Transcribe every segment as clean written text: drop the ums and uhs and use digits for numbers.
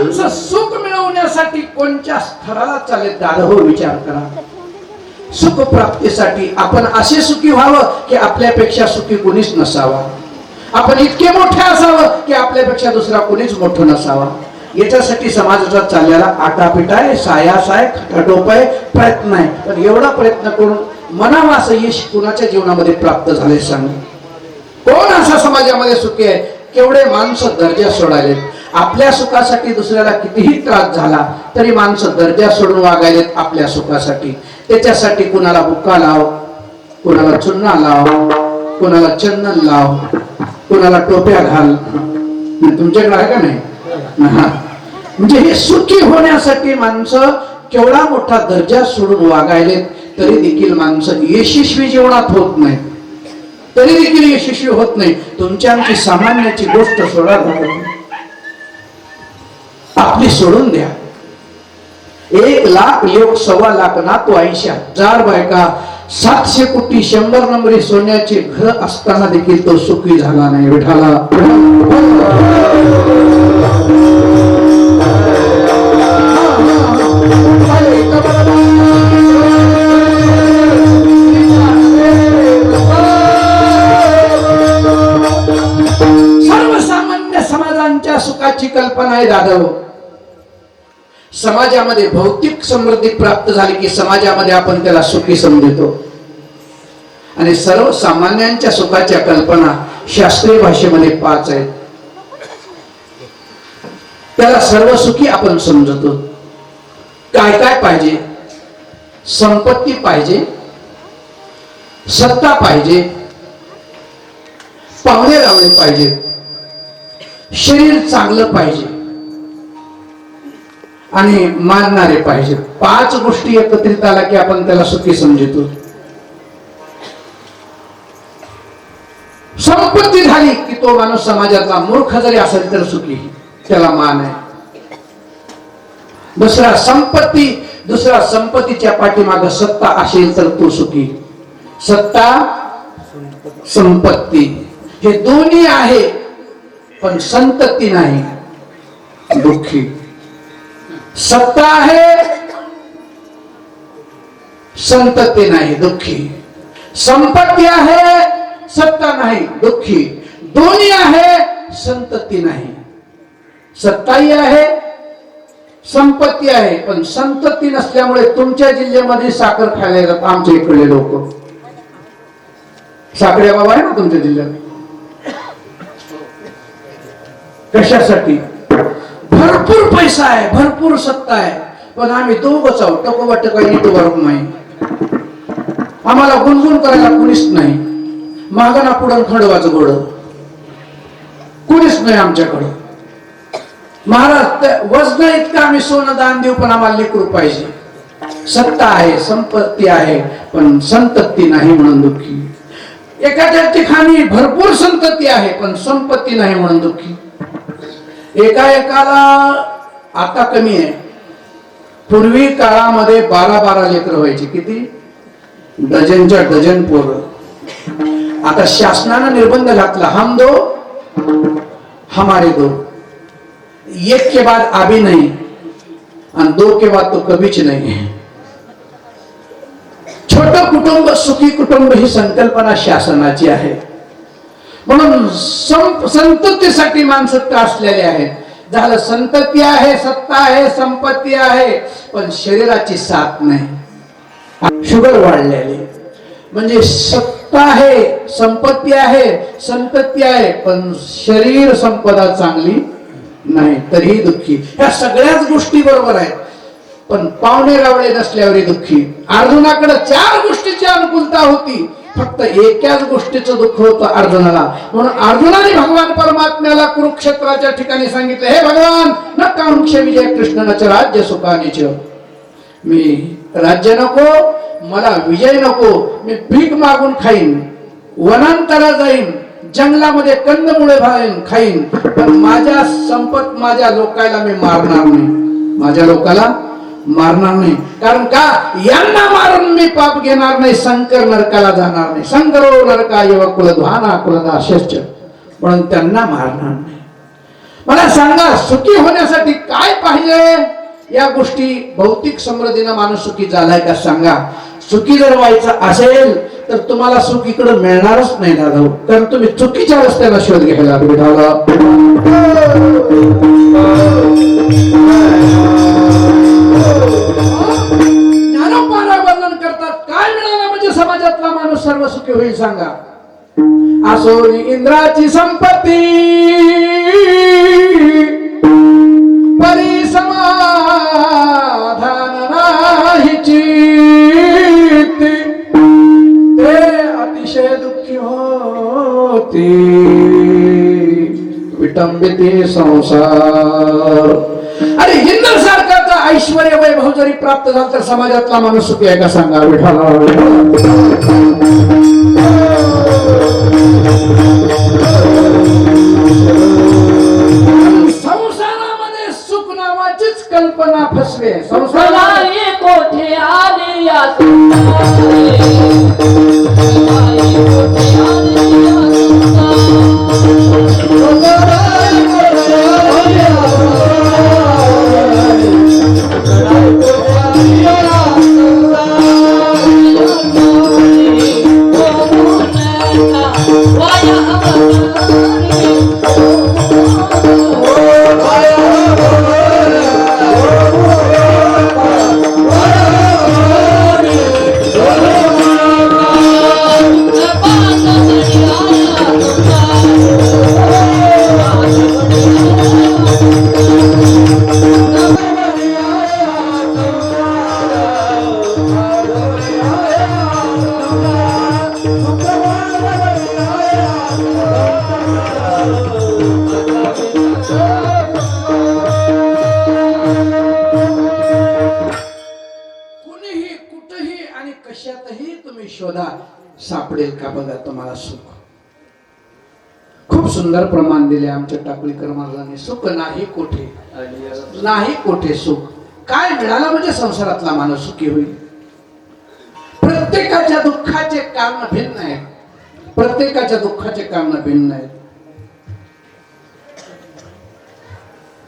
माणसं सुख मिळवण्यासाठी कोणत्या स्तराला चालेल दादा हो विचार करा. सुख प्राप्तीसाठी आपण असे सुखी व्हावं की आपल्यापेक्षा सुखी कोणीच नसावा. आपण इतके मोठे असावं की आपल्यापेक्षा दुसरा कोणीच मोठं नसावा. याच्यासाठी समाजाचा चाललेला आटापिटा आहे, सायास आहे, खटाटोप आहे, प्रयत्न आहे. पण एवढा प्रयत्न करून मनावा असं यश कुणाच्या जीवनामध्ये प्राप्त झाले सांग. कोण असा समाजामध्ये सुखी आहे? केवढे माणसं दर्जा सोडायलेत. आपल्या सुखासाठी दुसऱ्याला कितीही त्रास झाला तरी माणसं दर्जा सोडून वागायलेत आपल्या सुखासाठी. त्याच्यासाठी कुणाला बुक्का लाव, कुणाला चुन्ना लाव, कुणाला चंदन लाव, कुणाला टोप्या घाल. तुमच्याकडे आहे का नाही? म्हणजे हे सुखी होण्यासाठी माणसं केवढा मोठा दर्जा सोडून वागायलेत तरी देखील माणसं यशस्वी जीवनात होत नाही. तरी देखील यशस्वी होत नाही. तुमच्या आमची सामान्याची गोष्ट सोडा, आपली सोडून द्या. 1 लाख लोक 1.25 लाख नातू 80,000 बायका 700 कोटी 100 नंबरी सोन्याचे घर असताना देखील तो सुखी झाला नाही. विठाला सर्वसामान्य समाजांच्या सुखाची कल्पना आहे दादा. समाजामध्ये भौतिक समृद्धी प्राप्त झाली की समाजामध्ये आपण त्याला सुखी समजतो. आणि सर्वसामान्यांच्या सुखाच्या कल्पना शास्त्रीय भाषेमध्ये 5 आहेत. त्याला सर्व सुखी आपण समजतो. काय काय पाहिजे? संपत्ती पाहिजे, सत्ता पाहिजे, पाहुणे रावळे पाहिजे, शरीर चांगलं पाहिजे आणि मानणारे पाहिजे. 5 गोष्टी एकत्रित आला की आपण त्याला सुखी समजतो. संपत्ती झाली की तो माणूस समाजातला मूर्ख जरी असेल तर सुखी, त्याला मान आहे. दुसरा संपत्तीच्या पाठीमागे सत्ता असेल तर तो सुखी. सत्ता संपत्ती हे दोन्ही आहे पण संतती नाही, दुःखी. सत्ता आहे, संतती नाही, दुःखी. संपत्ती आहे, सत्ता नाही, दुःखी. दोन्ही आहे, संतती नाही. सत्ताही आहे, संपत्ती आहे पण संतती नसल्यामुळे तुमच्या जिल्ह्यामध्ये साखर खायला येतात आमच्या इकडले लोक. साखरे बाबा आहे ना तुमच्या जिल्ह्यात? कशासाठी? भरपूर पैसा आहे, भरपूर सत्ता आहे पण आम्ही दोघंच आहोत. टको वाटत काही नीट वरून नाही. आम्हाला गुणगुण करायला कुणीच नाही. मागणा पुढं खंडवाचं घोड कुणीच नाही आमच्याकडं. महाराज वजन इतकं आम्ही सोनं दान देऊ पण आम्हाला लेकरू पाहिजे. सत्ता आहे, संपत्ती आहे पण संतती नाही म्हणून दुःखी. एखाद्या ठिकाणी भरपूर संतती आहे पण संपत्ती नाही म्हणून दुःखी. एकाला आता कमी आहे. पूर्वी काळामध्ये 12-12 लेकरं व्हायची. किती? डझनच्या डझन पोरं. आता शासनानं निर्बंध घातला, हम दो हमारे दो, एक के बाद अभी नहीं और 2 के बाद तो कभीच नहीं. छोटं कुटुंब सुखी कुटुंब ही संकल्पना शासनाची आहे. म्हणून संततीसाठी माणसं त्रासलेले आहेत. झालं संतती आहे, सत्ता आहे, संपत्ती आहे पण शरीराची साथ नाही. शुगर वाढलेली म्हणजे सत्ता आहे, संपत्ती आहे, संतती आहे पण शरीर संपदा चांगली नाही तरीही दुःखी. ह्या सगळ्याच गोष्टी बरोबर आहेत पण पाहुणे रावळे नसल्यावरही दुःखी. अर्जुनाकडे 4 गोष्टीची अनुकूलता होती, फक्त एकाच गोष्टीचं दुःख होतं अर्जुनाला. म्हणून अर्जुनाने भगवान परमात्म्याला कुरुक्षेत्राच्या ठिकाणी सांगितलं, हे भगवान न कांक्ष विजय कृष्णनाच राज्य सुखानीच. मी राज्य नको, मला विजय नको, मी भीक मागून खाईन, वनांतरा जाईन, जंगलामध्ये कंदमुळे खाईन पण माझ्या संपत माझ्या लोकाला मी मारणार नाही. माझ्या लोकाला मारणार नाही. कारण का? यांना मारून मी पाप घेणार नाही, शंकर नरकाला जाणार नाही. शंकरो नरका येव कुलध्वाना कुलदाशश्च, म्हणून त्यांना मारणार नाही. मला सांगा सुखी होण्यासाठी काय या गोष्टी भौतिक समृद्धीनं माणूस सुखी झालाय का सांगा. सुखी जर व्हायचं असेल तर तुम्हाला सुख इकडं मिळणारच नाही दादा, कारण तुम्ही चुकीच्या रस्त्याला शोध घ्यायला भेटावला. ज्ञानोपारा वर्णन करतात काय मिळालं म्हणजे समाजातला माणूस सर्व सुखी होईल सांगा. असो इंद्राची संपत्ती परी समाधान नाही चित्त, ते अतिशय दुःखी होते विटंबिते संसार. अरे इंद्र सारखा ऐश्वर्य वैभव जरी प्राप्त झालं तर समाजातला माणूस सुखी आहे का सांगा. विठाला संसारामध्ये सुख नावाचीच कल्पना फसवे. संसाराला कोठे आले या संसारे, कोठे आले या सापडेल का बघा तुम्हाला सुख. खूप सुंदर प्रमाण दिले आमच्या टाकळीकर महाराजांनी. सुख नाही कोठे, नाही कोठे सुख. काय मिळालं म्हणजे संसारातला माणूस सुखी होईल. प्रत्येकाच्या दुःखाचे कारण भिन्न आहेत, प्रत्येकाच्या दुःखाचे कारण भिन्न आहेत.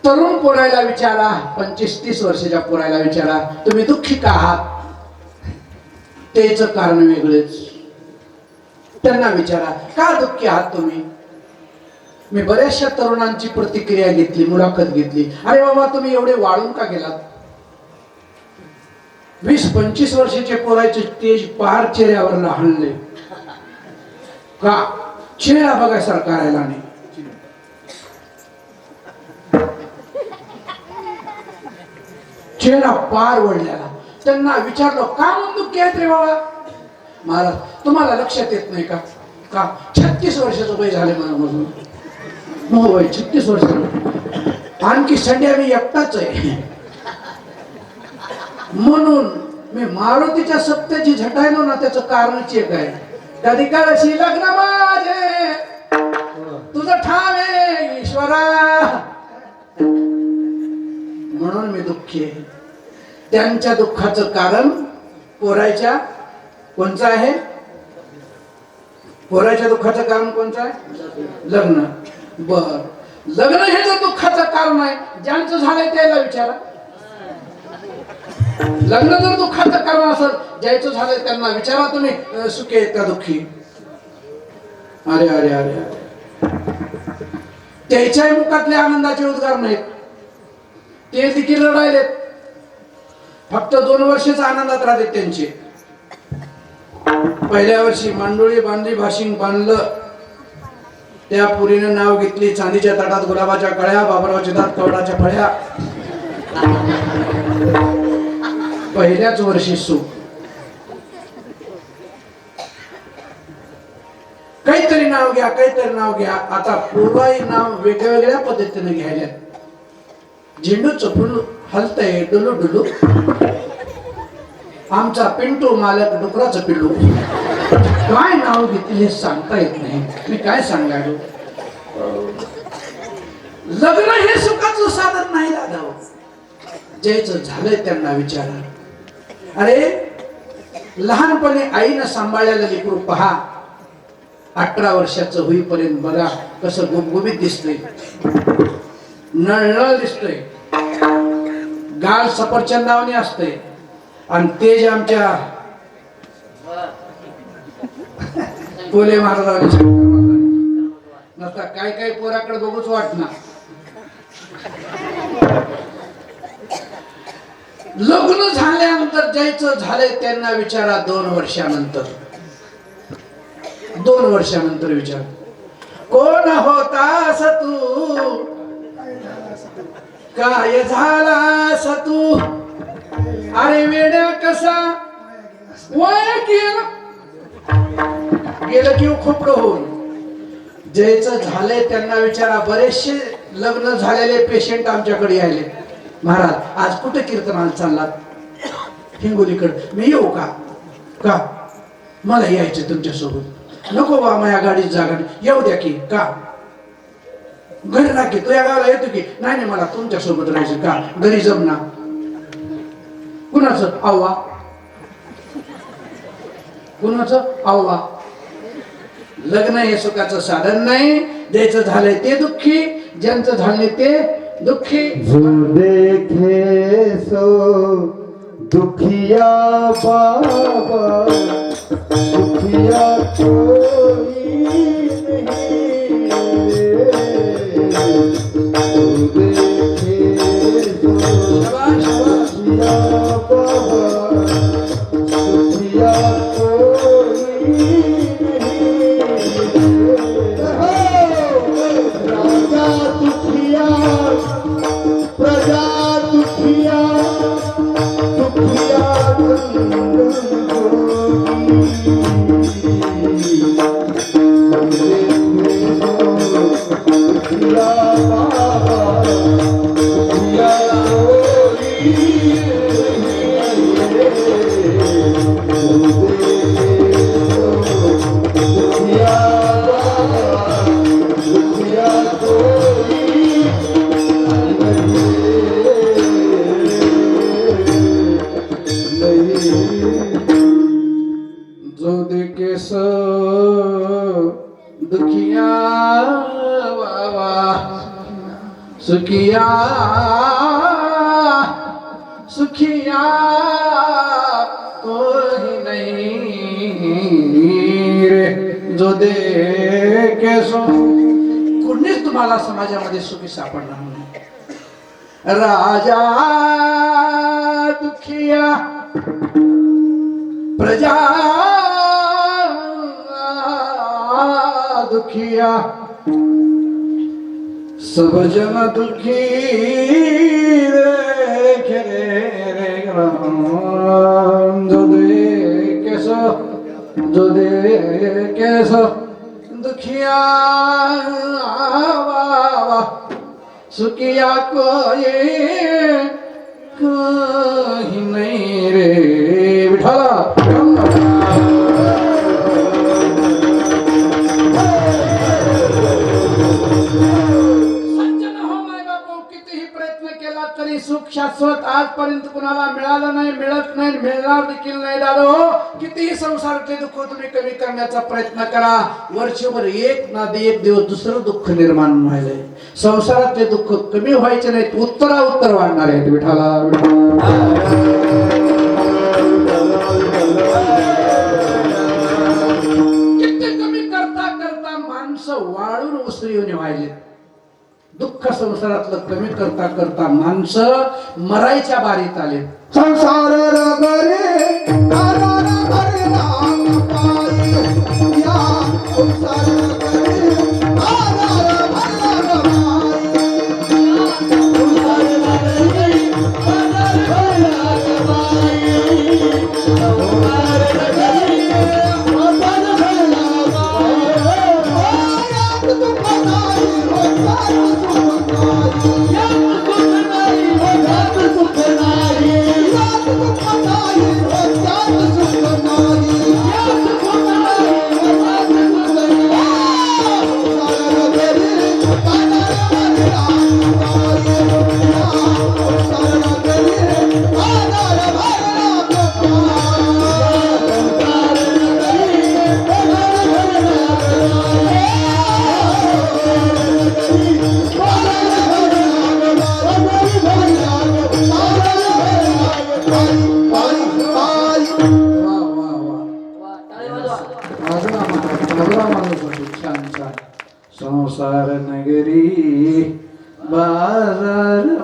तरुण पोरायला विचारा, 25-30 वर्षाच्या पोरायला विचारा तुम्ही दुःखी का आहात, त्याच कारण वेगळेच. त्यांना विचारा का दुःखी आहात तुम्ही. मी बऱ्याचशा तरुणांची प्रतिक्रिया घेतली, मुलाखत घेतली. अरे बाबा तुम्ही एवढे वाळून का गेलात. 20-25 वर्षाचे पोरायचे तेज पार चेहऱ्यावर लहानले का. चेहरा बघायसारखा राहिला नाही. चेहरा पार वळलेला. त्यांना विचारलं का म्हणून दुःखी आहेत रे बाबा. महाराज तुम्हाला लक्षात येत नाही का, का 36 वर्षाचं वय झाले मला म्हणून. हो वय 36 वर्ष. आणखी संध्या मी एकटाच आहे म्हणून मी मारुतीच्या सत्याची झटायलो ना. त्याचं कारणच एक आहे. कधी काळशी लग्न माझे तुझं ठावे ईश्वरा, म्हणून मी दुःखी आहे. त्यांच्या दुःखाचं कारण पोरायच्या कोणचं आहे. पोराच्या दुःखाचं कारण कोणतं आहे. लग्न. बर लग्न हे जर दुःखाचं कारण आहे, ज्यांचं झालंय त्याला विचारा. लग्न जर दुःखाचं कारण असेल, ज्याचं झालंय त्यांना विचारा तुम्ही सुखी आहेत का दुःखी. अरे अरे अरे अरे, त्याच्या मुखातले आनंदाचे उद्गार नाहीत. ते देखील रडायलेत. फक्त 2 वर्षच आनंदात राहते त्यांचे. पहिल्या वर्षी मांडोळी बांधली, भाशिंग बांधलं, त्या पुरीनं नाव घेतली चांदीच्या ताटात गुलाबाच्या कळ्या, बाबरावच्या दात कवडाच्या फळ्या. पहिल्याच वर्षी सुख. काहीतरी नाव घ्या, काहीतरी नाव घ्या. आता पूर्वाई नाव वेगवेगळ्या पद्धतीने घ्यायला. झेंडूचं फुल हलतंय डुलू डुलू. आमचा पिंटू मालक डुकराचं पिल्लू. काय नाव घेतले हे सांगता येत नाही. मी काय सांगायलो. लग्न हे सुखाचं साधन नाही दादा. ज्याचं झालंय त्यांना विचारा. अरे लहानपणी आईनं सांभाळलेलं लेकरू पहा, 18 वर्षाचं होईपर्यंत बघा कसं गुबगुबीत दिसतंय, नळनळ दिसतंय. गाल सफरचंदावणी असते आणि तेज आमच्या पोले महाराजांनी नसता काय काय पोराकडे बघूच वाटणार. लग्न झाल्यानंतर जायचं झालंय त्यांना विचारा 2 वर्षानंतर. 2 वर्षानंतर विचार कोण होतास तू काय झालास तू अरे वेड्या कसा वय गेलं की खोपडं होऊन. ज्याचं झालंय त्यांना विचारा. बरेचसे लग्न झालेले पेशंट आमच्याकडे आले. महाराज आज कुठे कीर्तनाला चाललात? हिंगोलीकडे. मी येऊ का? का मला यायचं तुमच्यासोबत. नको बा माझ्या गाडीत जागा येऊ द्या की. का घरी राखी तू या गावाला येतो की? नाही नाही मला तुमच्या सोबत राहायचं. का घरी जमना? कुणाचं आव्हा? कुणाचं आव्हा? लग्न हे सुखाचं साधन नाही. द्यायचं झालंय ते दुःखी, ज्यांचं झालंय ते दुःखी. जो देखे सो दुखिया बाबा दुखिया कोई नहीं रे. जो देखे सो शाबाश, शाबाश. दुखिया बाबा दुखिया कोई नहीं रे. राजा दुखिया प्रजा दुखिया दुखिया दुखिया बाबा दुखिया दुखिया बाबा दुखिया जो देखे सो दुखिया बाबा सुखिया सुखिया कोई नहीं रे. जो देखे सो कुणीच तुम्हाला समाजामध्ये सुखी सापडणार नाही. राजा दुखिया प्रजा दुखिया सब जन दुखी रे रे राम. जो देखे सो दुखिया बाबा सुखिया कोई नहीं रे. विठाला सज्जन हो माय बापू, कितीही प्रयत्न केला तरी सुख शाश्वत आजपर्यंत कुणाला मिळालं नाही, मिळत नाही, मिळणार देखील नाही. दादा हो, कितीही संसारातले दुःख तुम्ही कमी करण्याचा प्रयत्न करा. वर्षभर एक ना एक दिवस दुसरं दुःख निर्माण व्हायलंय. संसारातले दुःख कमी व्हायचे नाहीत, उत्तर वाढणार आहेत. विठाला किती कमी करता करता माणसं वाळून उसरी व्हायले. दुःख संसारातलं कमी करता करता माणसं मरायच्या बारीत आले. संसार रगरे नारा रगरे नाम पाई या संसार रगरे नारा रगरे संसार रगरे नारा रगरे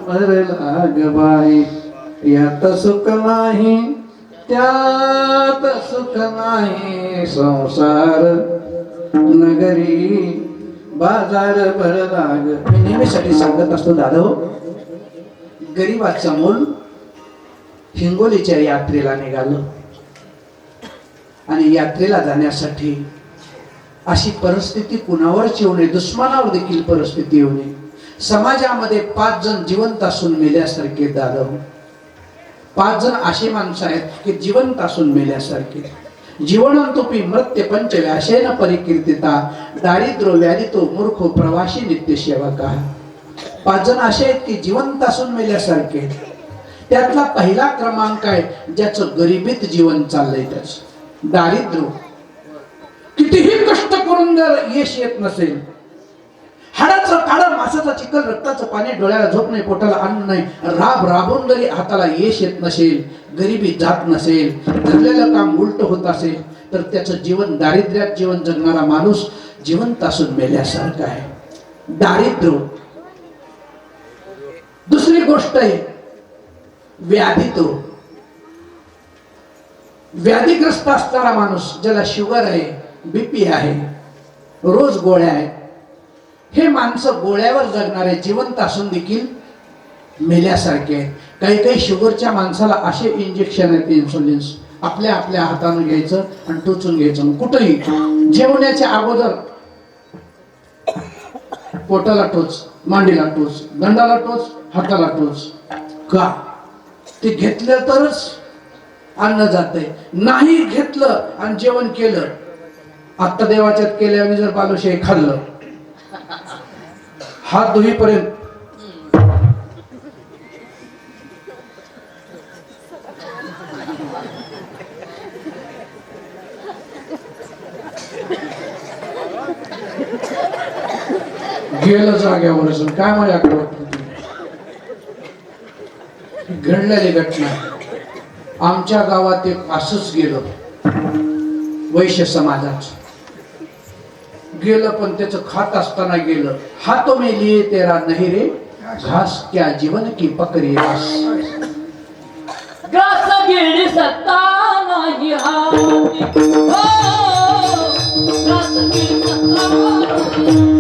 मरला ग बाई, यात सुख नाही त्यात सुख नाही, संसार नगरी बाजार भरला ग. मी नेहमीसाठी सांगत असतो दादा हो, गरीबाचं मूल हिंगोलीच्या यात्रेला निघालं आणि यात्रेला जाण्यासाठी अशी परिस्थिती कुणावरच येऊ नये, दुश्मनावर देखील परिस्थिती येऊ नये. समाजामध्ये 5 जण जिवंत असून मेल्यासारखे दादा, 5 जण अशी माणसं आहेत की जिवंत असून मेल्यासारखे. जीवनंतोपी मृत्य पंचव्याशेन परिकीर्तिता, दारिद्र्य व्याधितो मूर्खो प्रवासी नित्य सेवका. 5 जण असे आहेत की जिवंत असून मेल्यासारखे. त्यातला पहिला क्रमांक आहे ज्याचं गरिबीत जीवन चाललंय, त्याच दारिद्र्य. कितीही कष्ट करून जर यश येत नसेल, हाडाचं काढ मासाचा चिखल रक्ताचं पाणी, डोळ्याला झोप नाही पोटाला अन्न नाही, राब राबून जरी हाताला यश येत नसेल, गरिबी जात नसेल, ठरलेलं काम उलट होत असेल, तर त्याचं जीवन दारिद्र्यात जीवन जगणारा माणूस जिवंत असून मेल्यासारखा आहे. दारिद्र्य. दुसरी गोष्ट आहे व्याधी. तो व्याधीग्रस्त असणारा माणूस, ज्याला शुगर आहे, बीपी आहे, रोज गोळ्या आहेत, हे माणसं गोळ्यावर जगणारे जिवंत असून देखील मेल्यासारखे आहेत. काही काही शुगरच्या माणसाला असे इंजेक्शन आहेत, इन्सुलिन्स आपल्या आपल्या हाताने घ्यायचं आणि टोचून घ्यायचं. कुठेही जेवण्याच्या अगोदर पोटाला टोच, मांडीला टोच, दंडाला टोच, हाताला टोच. का? ते घेतलं तरच अन्न जातंय, नाही घेतलं आणि जेवण केलं, आत्ता देवाच्यात केल्याने जर बालुशाही खाल्लं, हात धुईपर्यंत गेलं जाग्यावर. काय माझ्याकडे घडलेली घटना. आमच्या गावात एक असंच गेलं, वैश्य समाजाच गेलं, पण त्याचं खात असताना गेलं. हातो में लिए तेरा नहीं रे घास, क्या जीवन की पकड़ी रास. ग्रास घेणे सत्ता नाही हाती, हो, ग्रास घेणे सत्ता नाही.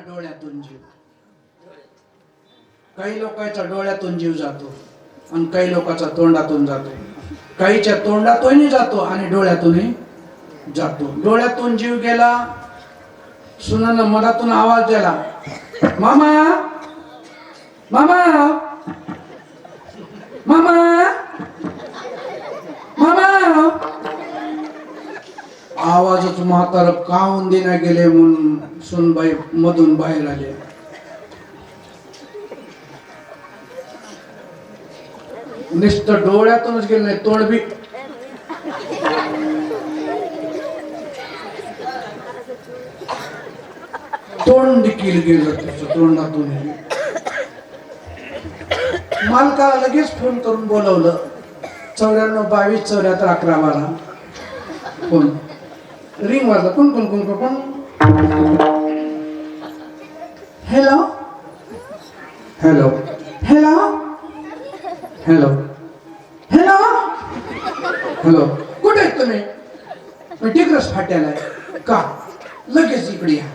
डोळ्यातून जीव. काही लोकांच्या डोळ्यातून जीव जातो आणि काही लोकांच्या तोंडातून जातो. काहीच्या तोंडातूनही जातो आणि डोळ्यातूनही जातो. डोळ्यातून जीव गेला, सुनानं मनातून आवाज दिला, मामा मामा मामा मामा. आवाजच म्हातार काऊन देण्या गेले म्हणून सुनबाई मधून बाहेर आले. नुसतं डोळ्यातूनच गेलं नाही, तोंड बी तोंड देखील गेलं त्याचं तोंडातून. मालकाला लगेच फोन करून बोलवलं, 94 22 74 11 12 फोन रिंग वाजला. कोण कोण कोण कोण? Hello hello hello hello hello hello. कुठे आहेत तुम्ही? मी टिकरस फाट्याला आहे. का? लगेच इकडे या,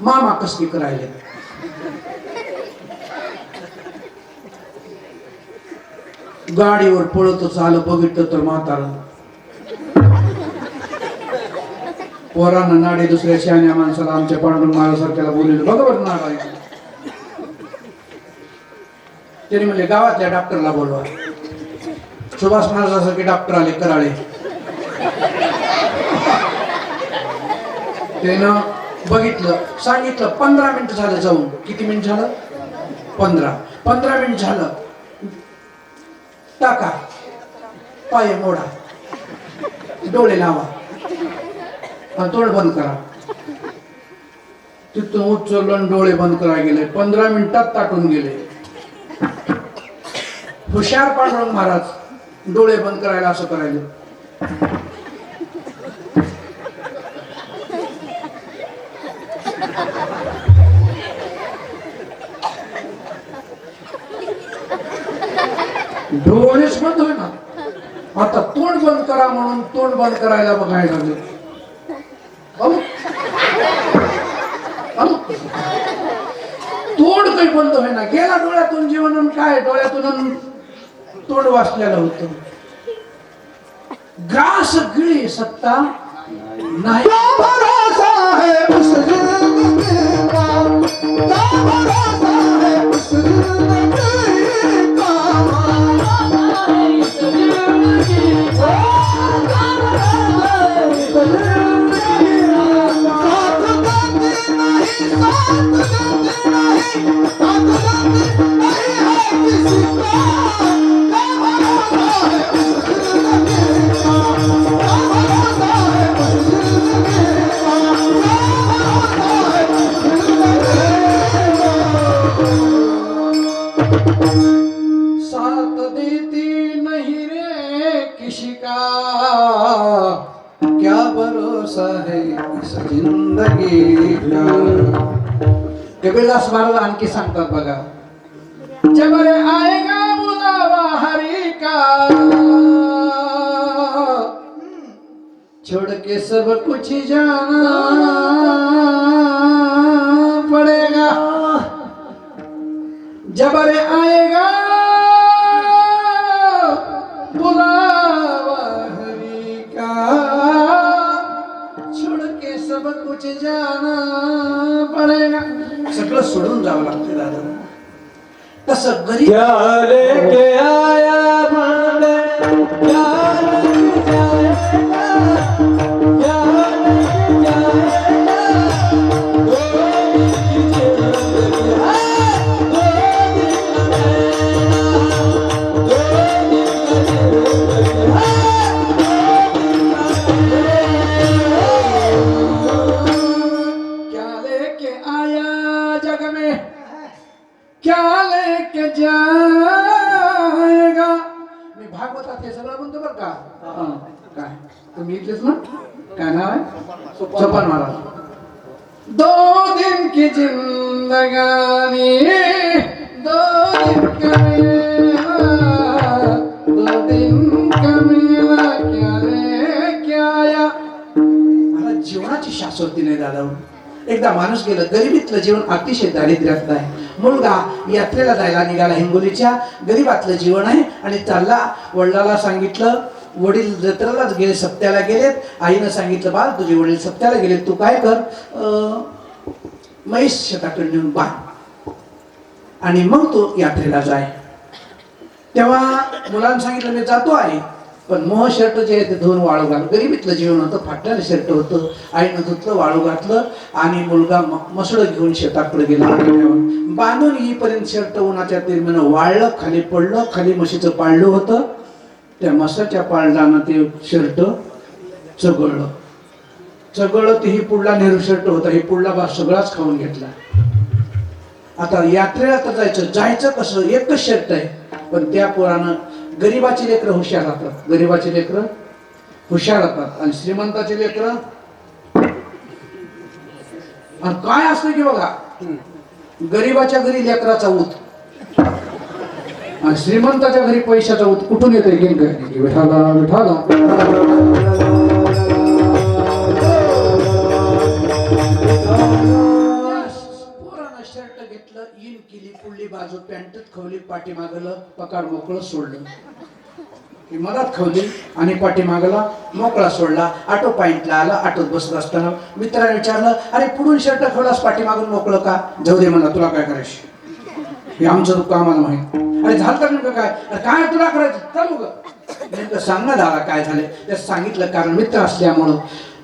मामा कसली करायले. गाडीवर पळतच आलं, बघितलं तर म्हातारा. पोरानं नाडे दुसऱ्या शहाण्या माणसाला आमच्या पांडुरंग महाराजासारख्याला बोललेलं. बघा बरं नाड आहे. त्याने म्हणले गावातल्या डॉक्टरला बोलवा. सुभाष महाराजांसारखे डॉक्टर आले कराळे. त्यानं बघितलं, सांगितलं 15 मिनिट झालं जाऊन. किती मिनिट झालं? 15 मिनिट झालं. टाका, पाय मोडा, डोळे लावा आणि तोंड बंद करा. तिथून उचललं आणि डोळे बंद करा गेले. 15 मिनिटात ताटून गेले. हुशार पांडुरंग महाराज डोळे बंद करायला असं करायला. डोळेच बंद होईना. आता तोंड बंद करा म्हणून तोंड बंद करायला बघायला लागलं. तोंड काही बंद होईना. गेला डोळ्यातून जीवन. काय डोळ्यातून तोंड वाचलेलं होतं. ग्रास गिळी सत्ता नाही. क्या भरोसा है उस जिंदगी का, क्या भरोसा है उस जिंदगी का। साथ देती नहीं रे किसी का, क्या भरोसा है इस जिंदगी का. कबीरदास महाराज आणखी सांगतात बघा. जब रे आएगा बुलावा हरि का, छोड़ के सब कुछ जाना पड़ेगा. जब रे आएगा बुलावा हरि का, छोड़ के सब कुछ जाना पड़ेगा. सगळं सोडून जावं लागतं दादा. तसं गरीब क्या लेके आया भांडे, क्या लेके जाएगा, क्या लेके जाएगा। दो दिन की जिंदगी है, दो दिन का रहना, दो दिन का जिंदगी है, दो दिन का क्या लेके आया जग में, क्या लेके जाएगा. मी भागवतात हे सगळं म्हणतो बरं का. काय तुम्ही इथलेच ना? काय नाव आहे? सोपान महाराज. दो दिन की जिंदगानी, दो दिन का मेला, दो दिन का मेला, क्या लेके आया. मला जीवनाची शाश्वती नाही दादा. एकदा माणूस गेलं. गरिबीतलं जीवन अतिशय दारिद्र्यातलं आहे. मुलगा यात्रेला जायला निघाला हिंगोलीच्या. गरीबातलं जीवन आहे आणि चालला. वडिलाला सांगितलं, वडील जत्रेलाच गेले, सप्त्याला गेलेत. आईनं सांगितलं, बाळ तुझे वडील सप्त्याला गेलेत, तू काय कर, म्हैस शेताकडे नेऊन बांध आणि मग तू यात्रेला जाय. तेव्हा मुलांना सांगितलं, मी जातो आहे, पण मोह शर्ट जे आहे ते धुवून वाळू घाल. गरिबीतलं जीवन होतं, फाटलेलं शर्ट होतं. आईनं धुतलं, वाळू घातलं आणि मुलगा मसळं घेऊन शेताकडे गेला. बांधून येईपर्यंत शर्ट उन्हाच्या तेरमेनं वाळलं, खाली पडलं. खाली म्हशीचं पाळलं होतं. त्या मसाच्या पाळल्यानं ते शर्ट चगळलं. ते ही पुढला नेहरू शर्ट होता. ही पुढला बा सगळाच खाऊन घेतला. आता यात्रेला तर जायचं कसं, एकच शर्ट आहे. पण त्या पोरानं, गरीबाची लेकरं हुशार राहतात, गरीबाची लेकरं हुशार राहतात आणि श्रीमंताची लेकरं. आणि काय असतं की बघा, गरीबाच्या घरी लेकराचा ऊत आणि श्रीमंताच्या घरी पैशाचा ऊत कुठून येतोय? घेऊन काय विठाला विठाला. शर्ट घेतलं, इन केली, पुढली बाजू पॅन्टच खवली, पाठीमागलं पकार मोकळं सोडलं. ही मधात खवली आणि पाठीमागला मोकळा सोडला. ऑटो पॉइंटला आला. ऑटोत बसत असताना मित्राने विचारलं, अरे पुढून शर्ट खवलास पाठीमागून मोकळं का? जाऊ दे म्हणला, तुला काय करायचं, हे आमचं दुःख आम्हाला माहित. अरे झालं तर नेमकं काय? अरे काय तुला करायचं? चालू ग नेमकं सांग ना दादा काय झालंय. ते सांगितलं कारण मित्र असल्यामुळं,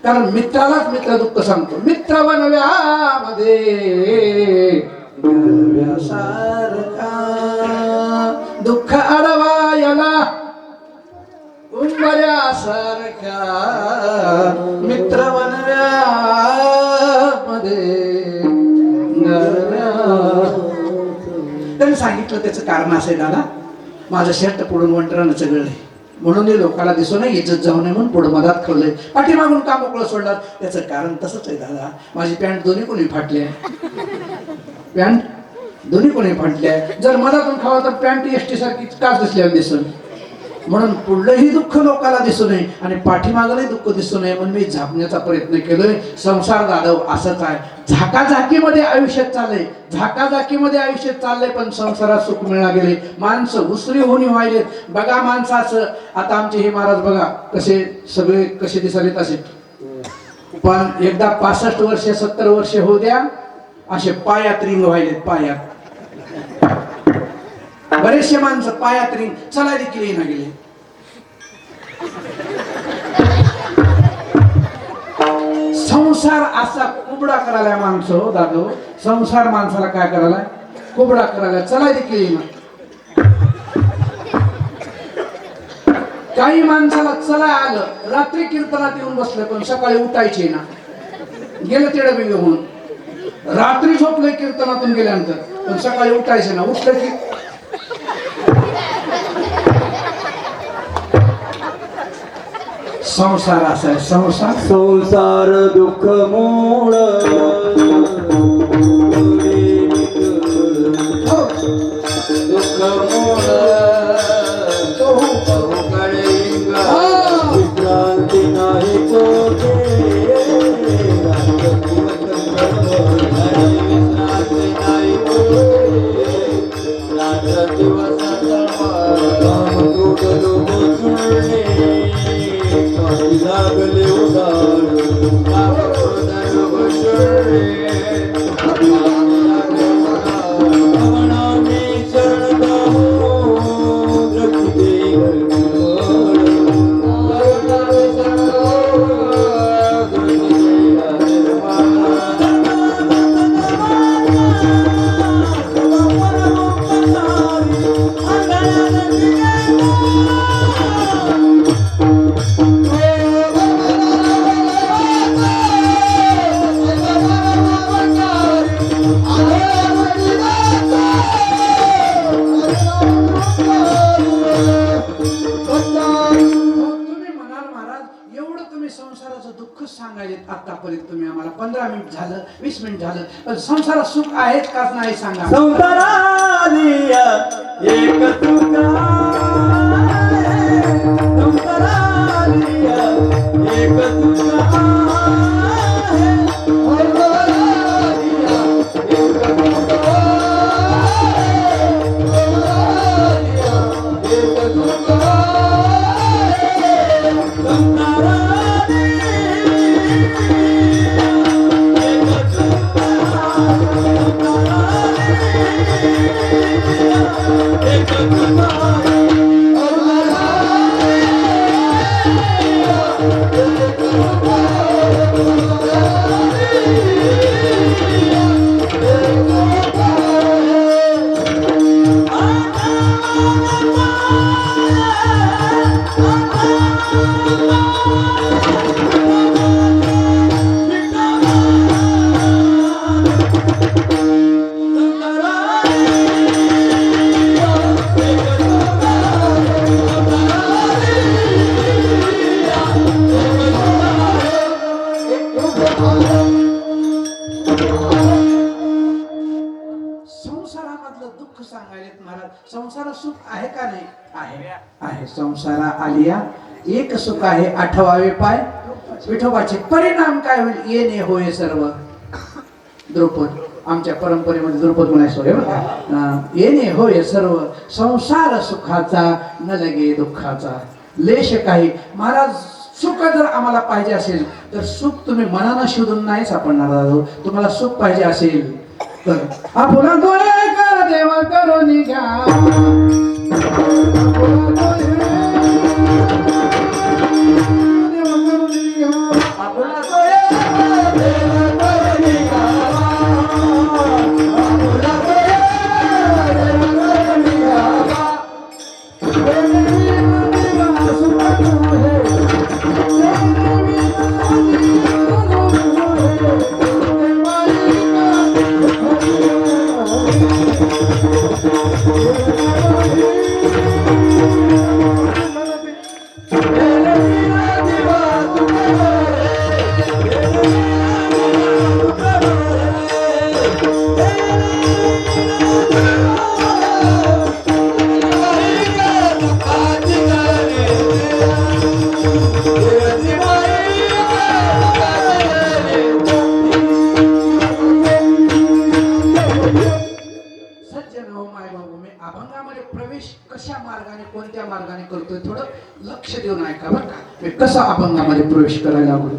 कारण मित्रालाच मित्र दुःख सांगतो. मित्र बनव्यामध्ये सारखा दुःख अडवायला उंबऱ्यासारखा मित्र बनव्यामध्ये त्यांनी सांगितलं त्याचं कारण असं आहे दादा, माझं शर्ट पुढून वंटरानं चगळलंय म्हणून हे लोकांना दिसू नये, इज्जत जाऊ नये म्हणून पुढे मधात ठेवलंय, पाठीमागून का मोकळं सोडलं. त्याचं कारण तसंच आहे दादा, माझी पॅन्ट दोन्ही कोणी फाटली आहे, पॅन्ट दोन्ही कोणी फाटली आहे. जर मधातून खावा तर पॅन्ट एसटी सारखी काच दिसल्यावर दिसून, म्हणून पुढलंही दुःख लोकांना दिसू नये आणि पाठीमागलंही दुःख दिसू नये म्हणून मी झाकण्याचा प्रयत्न केलोय. संसार जाधव असंच आहे, झाकाझाकीमध्ये आयुष्यात चाललंय, झाकाझाकीमध्ये आयुष्यात चाललंय, पण संसारात सुख मिळा गेले. माणसं उसरी होणी व्हायलेत. बघा माणसाचं, आता आमचे हे महाराज बघा कसे सगळे कसे दिसालेत असे, पण एकदा 65 वर्ष 70 वर्ष होऊ द्या असे पायात रिंग व्हायलेत. पायात बरेचसे माणसं पायात रिंग चला देखील येणं गेले. संसार असा कुबडा करायला माणसं हो दादो, संसार माणसाला काय करायला कुबडा करायला चला देखील येणं. काही माणसाला चला आलं, रात्री कीर्तनात येऊन बसलं पण सकाळी उठायचे ना, गेलं तेवढं वेगळं होऊन. रात्री झोपलं कीर्तनातून गेल्यानंतर पण सकाळी उठायचे ना, उठलं की संसार असा आहे. संसार संसार दुःख मूळ दुःख मूळ विश्रांती नाही कोठे विश्रांती नाही रात्र दिवस लागले उदार आतापर्यंत तुम्ही आम्हाला 15 मिनिट झालं 20 मिनिट झालं, पण संसारात सुख आहेच का नाही सांगा. संसारालिया एक तुका संसारालिया एक तुका संसारात सुख आहे का नाही? आहे आहे. संसारा आलिया एक सुख आहे, आठवावे पाय विठोबाचे. परिणाम काय होईल? येणे होय सर्व. द्रुपद आमच्या परंपरेमध्ये द्रुपद म्हणायचं होय बरं का. येणे होय सर्व संसार सुखाचा न लगे दुःखाचा लेश काही. महाराज सुख जर आम्हाला पाहिजे असेल तर सुख तुम्ही मनानं शोधून नाही सापडणार. तुम्हाला सुख पाहिजे असेल तर आपुला डोळे कर देवा करून घ्या. सज्जन हो माय बाबू, मी अभंगामध्ये प्रवेश कशा मार्गाने कोणत्या मार्गाने करतोय थोडं लक्ष देऊन ऐका बरं का. मी कसा अभंगामध्ये प्रवेश करायला लागलो.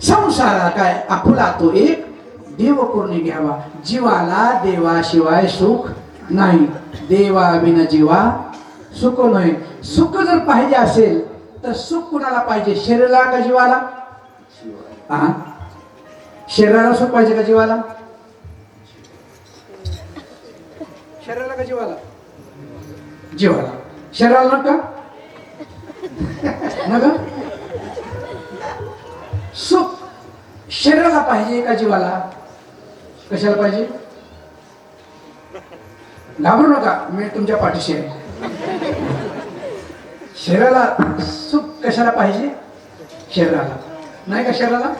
संसारा काय आपुला तो एक देव कोणी घ्यावा, जीवाला देवाशिवाय सुख नाही, देवा बिन जीवा सुख नाही. सुख जर पाहिजे असेल तर सुख कुणाला पाहिजे, शरीराला का जीवाला? हा, शरीराला सुख पाहिजे का जीवाला? शरीराला का जीवाला? जीवाला. शरीराला नका नका. सुख शरीराला पाहिजे का जीवाला? कशाला पाहिजे? घाबरू नका, मी तुमच्या पाठीशी आहे. शरीराला सुख कशाला पाहिजे? शरीराला. नाही का शरीराला?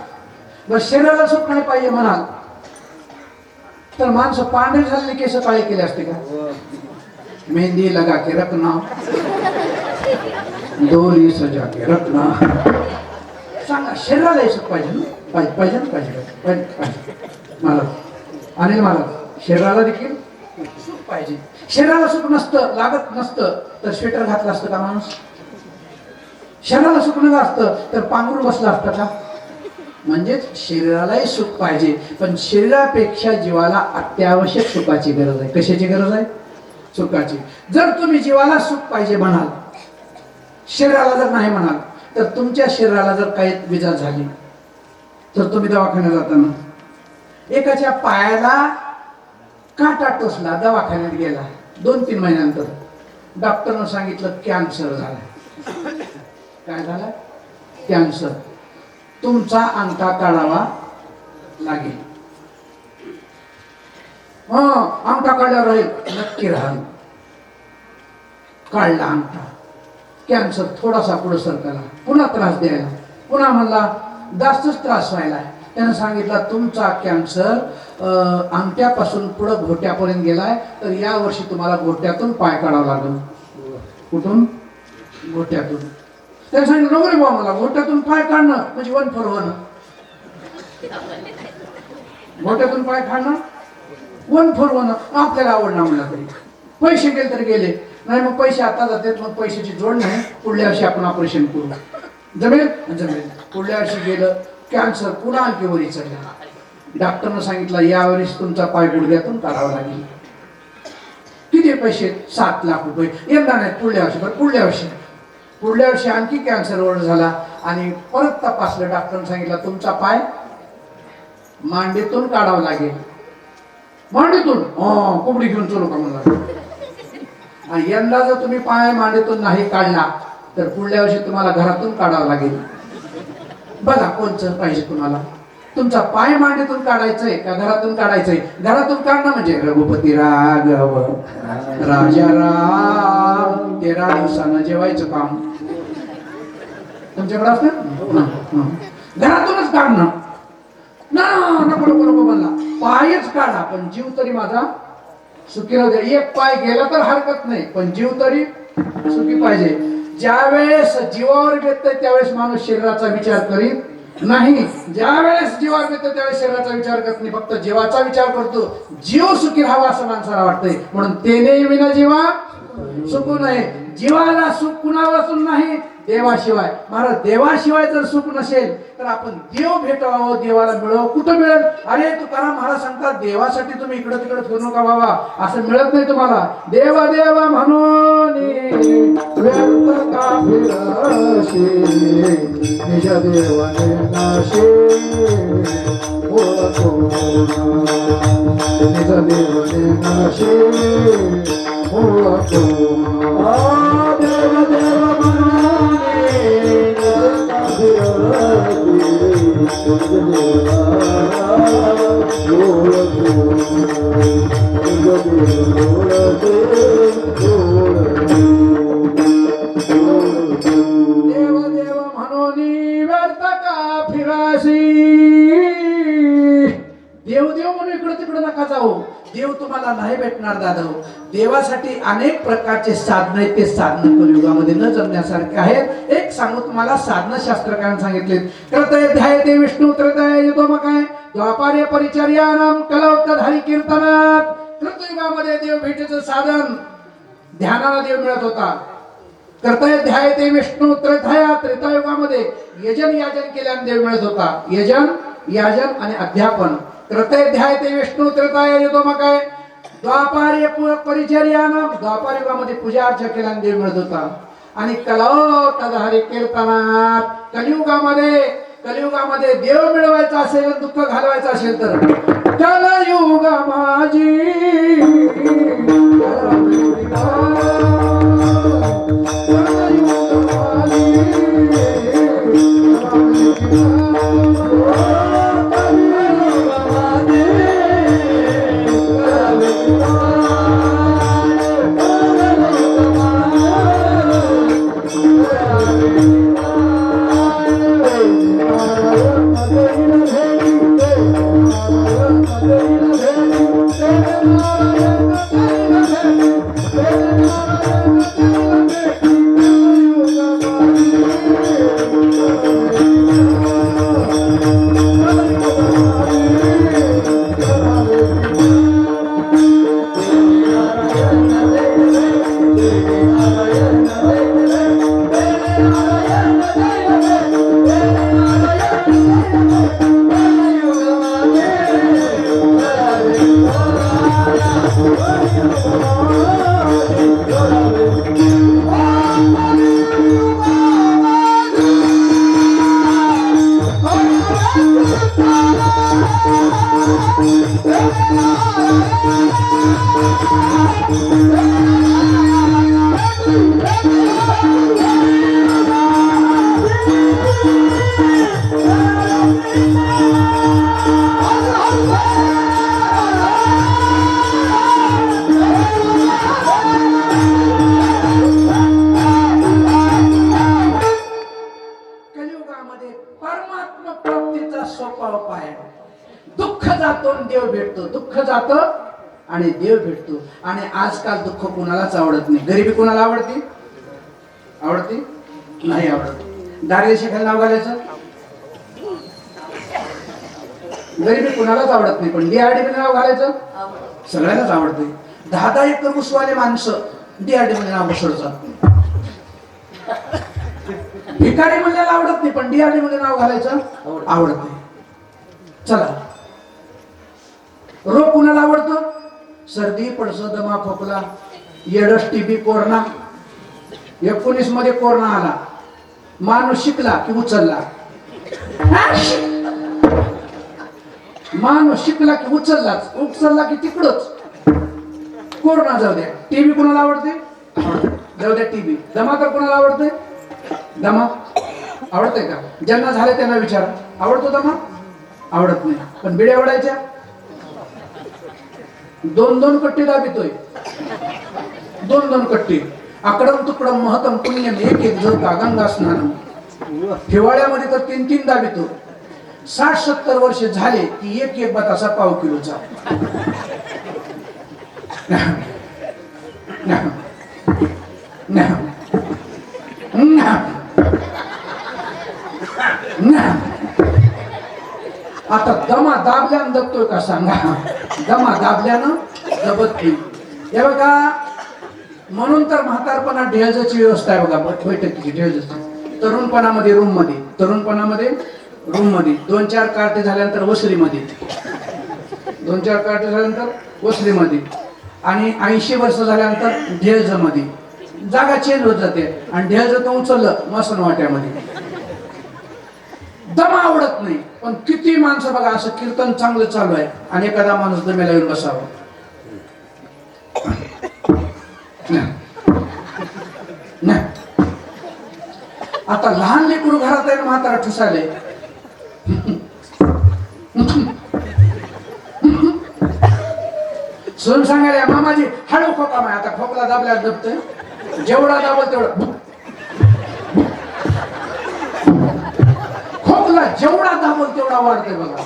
बस शरीराला सुख नाही पाहिजे म्हणाल तर माणसं पांढरी झालेली केस काळे केले असते का? मेहंदी लगा के रखना, डोरी सजा के रखना. सांगा, शरीराला सुख पाहिजे ना? पाहिजे पाहिजे ना? पाहिजे मला अनिल महाराज, शरीराला देखील सुख पाहिजे. शरीराला सुख नसतं, लागत नसतं तर स्वेटर घातलं असतं का माणूस? शरीराला सुख नका असतं तर पांघरून बसला असतं का? म्हणजेच शरीरालाही सुख पाहिजे, पण शरीरापेक्षा जीवाला अत्यावश्यक सुखाची गरज आहे. कशाची गरज आहे? सुखाची. जर तुम्ही जीवाला सुख पाहिजे म्हणाल, शरीराला जर नाही म्हणाल, तर तुमच्या शरीराला जर काही विजा झाली तर तुम्ही दवाखान्यात जाताना एकाच्या पायाला काटा टोचला, दवाखान्यात गेला, 2-3 महिन्यानंतर डॉक्टरनं सांगितलं कॅन्सर झाला. काय झालं? कॅन्सर. तुमचा अंगठा काढावा लागेल. अंगठा काढल्यावर राहील, नक्की राहील. काढला अंगठा, कॅन्सर थोडासा पुढे सरकला, पुन्हा त्रास द्यायला, पुन्हा म्हणला जास्तच त्रास व्हायला. त्यानं सांगितलं तुमचा कॅन्सर अंगठ्यापासून पुढे घोट्यापर्यंत गेलाय, तर या वर्षी तुम्हाला घोट्यातून पाय काढावा लागेल. कुठून? घोट्यातून. त्याने सांगितलं नको रे बाबा, मला घोट्यातून पाय काढणं म्हणजे 1 for 1. घोट्यातून पाय काढणं 1 for 1. आपल्याला आवडणार म्हणला तरी पैसे गेले तर गेले, नाही मग पैसे आता जातात, मग पैशाची जोड नाही, पुढल्या वर्षी आपण ऑपरेशन करू. जमेल? जमेल. पुढल्या वर्षी गेलं, कॅन्सर पुन्हा आणखी वरी चढला. डॉक्टरनं सांगितलं यावेळेस तुमचा पाय गुडघ्यातून काढावा लागेल. किती पैसे? 7 लाख रुपये. यंदा नाही, पुढल्या वर्षी. बरं, पुढल्या वर्षी आणखी कॅन्सर वर झाला आणि परत तपासलं. डॉक्टरने सांगितलं तुमचा पाय मांडीतून काढावा लागेल. मांडीतून? कोंबडी घेऊन चलू का म्हणला. आणि यंदा जर तुम्ही पाय मांडीतून नाही काढला तर पुढल्या वर्षी तुम्हाला घरातून काढावं लागेल. बघा कोणचं पाहिजे तुम्हाला. तुमचा पाय मांडीतून काढायचंय का घरातून काढायचंय? घरातून काढणं म्हणजे रघुपती राघव राजा राम 13 दिवसानं जेवायचं काम तुमच्याकडे असतं. घरातूनच काढणं ना, नको नको नको म्हणला. पायच काढा पण जीव तरी माझा सुखी राहू दे. एक पाय गेला तर हरकत नाही, पण जीव तरी सुखी पाहिजे. ज्यावेळेस जीवावर येतं त्यावेळेस माणूस शरीराचा विचार करीत नाही. ज्यावेळेस जीवावर येतं त्यावेळेस शरीराचा विचार करत नाही, फक्त जीवाचा विचार करतो. जीव सुखी राहावा असं माणसाला वाटतंय, म्हणून तेने विना जीवा सुखू नये. जीवाला सुख कुणापासून नाही? देवाशिवाय. महाराज, देवाशिवाय जर सुख नसेल तर आपण देव भेटावं, देवाला मिळावं. कुठं मिळेल? अरे तुकाराम महाराज सांगतात देवासाठी तुम्ही इकडं तिकडं फिरू नका बाबा, असं मिळत नाही तुम्हाला. देवा देवा म्हणून व्यर्थ का फिरशी, निज देवाने नाशी ओळखो निज देवाने नाशी ओळखो. देव देव म्हणून ओळखो भेटणार दादा. देवासाठी अनेक प्रकारचे साधन आहेत, ते साधन कलियुगामध्ये न जमण्यासारखे आहेत. एक सांगू तुम्हाला, साधन शास्त्रकारांनी सांगितले, कृतय ध्यायते विष्णू त्रितय युतोमकाय द्वापार्य परिचर्यानाम कलौतधारी कीर्तनात. कृतयुगामध्ये देव भेटीचं साधन ध्यानाला देव मिळत होता. कर्तव्य ध्यायते विष्णू त्रेतायुगामध्ये यजन याजन केल्याने देव मिळत होता. यजन याजन आणि अध्यापन. कर्तव्य ध्यायते विष्णू त्रेताय युतोमकाय द्वापार्य परिचर्यानाम, द्वापार युगामध्ये पूजा अर्चा केल्याने देव मिळत होता. आणि कलौतधारी कीर्तनात, कलियुगामध्ये देव मिळवायचा असेल, दुःख घालवायचं असेल तर कलयुग माझी परमात्मा प्राप्तीचा सोपा उपाय. दुःख जातो आणि देव भेटतो, दुःख जातं आणि देव भेटतो. आणि आजकाल दुःख कुणालाच आवडत नाही. गरिबी कुणाला आवडते? नाही आवडत. दारिद्र्य शेखायला नाव घालायचं गरिबी कुणालाच आवडत नाही, पण DRDB नाव घालायचं सगळ्यांनाच आवडते. 10-10 एकर ऊसवाले माणसं DRDB नाव घुसडतात. भिकारी म्हणल्याला आवडत नाही, पण DRDB मध्ये नाव घालायचं आवडत नाही. चला, रोग कुणाला आवडतं? सर्दी, पडसं, दमा, खोकला, एडस, TB, कोरोना. 19 मध्ये कोरोना आला. माणूस शिकला की उचलला. माणूस शिकला की उचलला की तिकडच. कोरोना जाऊ द्या. TB कुणाला आवडते? जाऊ द्या TB. दमा तर कुणाला आवडते? दमा आवडते का? ज्यांना झाले त्यांना विचारा, आवडतो दमा? आवडत नाही. पण बिड्या आवडायच्या? 2-2 कट्टी दाबितोय. 2-2 कट्टी. आकडम तुकडम महतम पुण्यम एक झोका गंगा स्नान. हिवाळ्यामध्ये तर 3-3 दाबितो. 60-70 वर्ष झाले की एक बतासा पाव किलोचा. आता दमा दाबल्यानं दबतोय का सांगा? दमा दाबल्यानं दबत नाही. हे बघा, म्हणून तर म्हातारपणा ढेळजाची व्यवस्था आहे बघा. बैठकीची ढेळजाची. तरुणपणामध्ये रूम मध्ये 2-4 कार्टे झाल्यानंतर वसरीमध्ये, 2-4 कार्टे झाल्यानंतर वसरीमध्ये, आणि 80 वर्ष झाल्यानंतर ढेळजामध्ये. जागा चेंज होत जाते. आणि ढेळज उचललं मसन वाट्यामध्ये. दमा आवडत नाही. पण किती माणसं बघा, असं कीर्तन चांगलं चालू आहे आणि एखादा माणूस दम्याला येऊन बसावा. आता लहान लेकरू घरात आहे, म्हातारा ठुसायले. सोन सांगायला, मामाजी हळू खोका माय. आता खोकला दाबल्या दबतोय. जेवढा दाबल तेवढा खोकला, जेवढा दाबल तेवढा वाढतोय बघा.